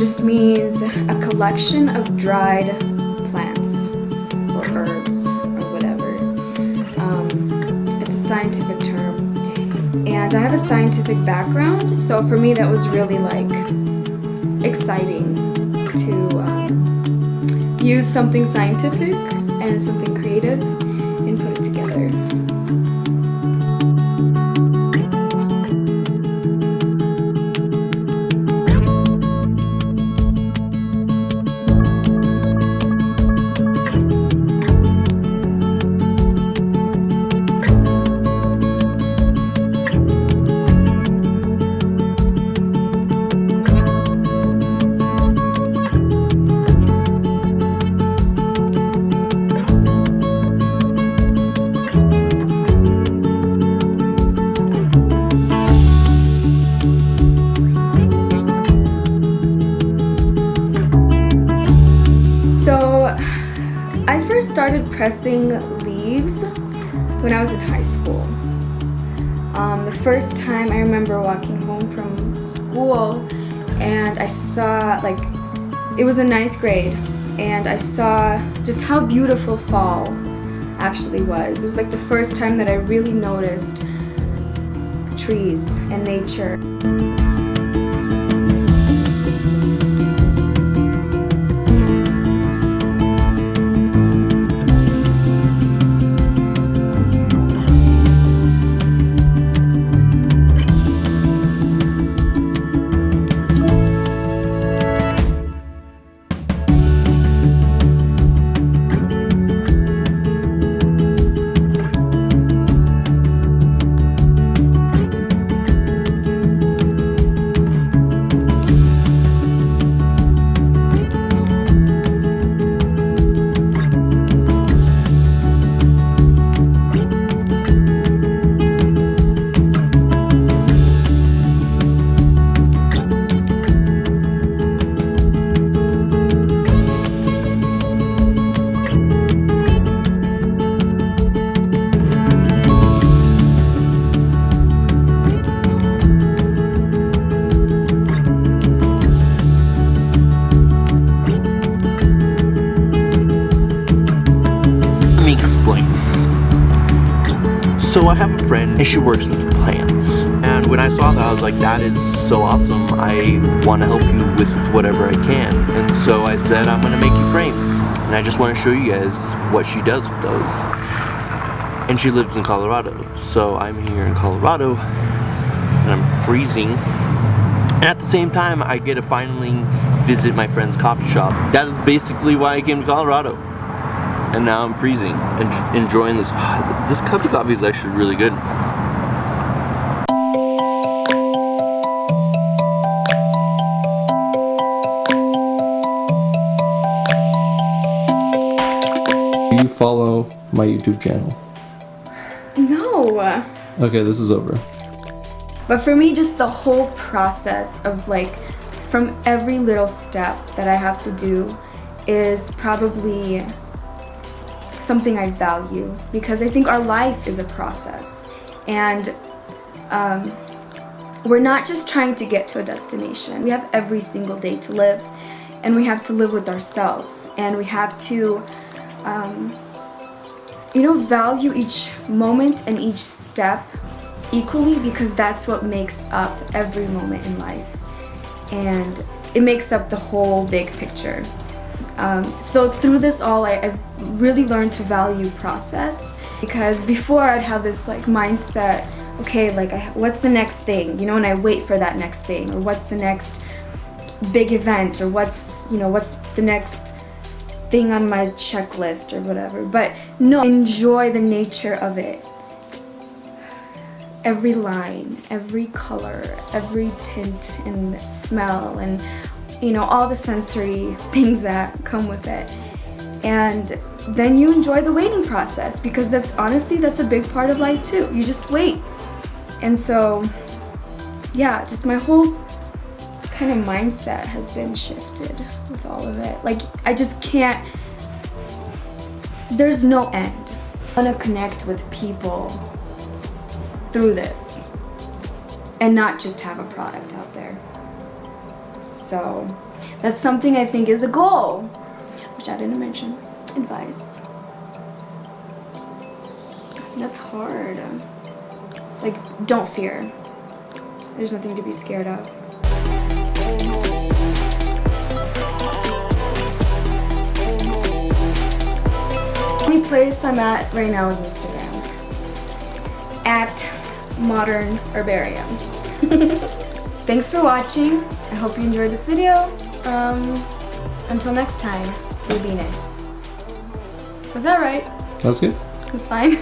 just means a collection of dried plants or herbs or whatever. It's a scientific term. And I have a scientific background, so for me that was really like exciting to use something scientific and something creative and put it together. I first started pressing leaves when I was in high school. The first time I remember walking home from school and I saw, like, it was in 9th grade, and I saw just how beautiful fall actually was. It was like the first time that I really noticed trees and nature. So I have a friend and she works with plants, and when I saw that I was like, that is so awesome, I want to help you with whatever I can. And so I said, I'm going to make you frames, and I just want to show you guys what she does with those. And she lives in Colorado, so I'm here in Colorado and I'm freezing, and at the same time I get to finally visit my friend's coffee shop. That is basically why I came to Colorado. And now I'm freezing and enjoying this. This cup of coffee is actually really good. Do you follow my YouTube channel? No. Okay, this is over. But for me, just the whole process of, like, from every little step that I have to do is probably something I value, because I think our life is a process, and we're not just trying to get to a destination. We have every single day to live, and we have to live with ourselves, and we have to value each moment and each step equally, because that's what makes up every moment in life, and it makes up the whole big picture. So through this all, I've really learned to value process, because before I'd have this like mindset, okay, like what's the next thing, and I wait for that next thing, or what's the next big event, or what's the next thing on my checklist or whatever. But no, enjoy the nature of it. Every line, every color, every tint and smell, and all the sensory things that come with it. And then you enjoy the waiting process, because that's a big part of life too. You just wait. And so, yeah, just my whole kind of mindset has been shifted with all of it. Like, I just can't, there's no end. I want to connect with people through this and not just have a product out there. So That's something I think is a goal, which I didn't mention. Advice. That's hard. Like, don't fear. There's nothing to be scared of. The only place I'm at right now is Instagram. At Modern Herbarium. Thanks for watching. I hope you enjoyed this video. Until next time, BeeNeh. Was that right? That's good. It's fine.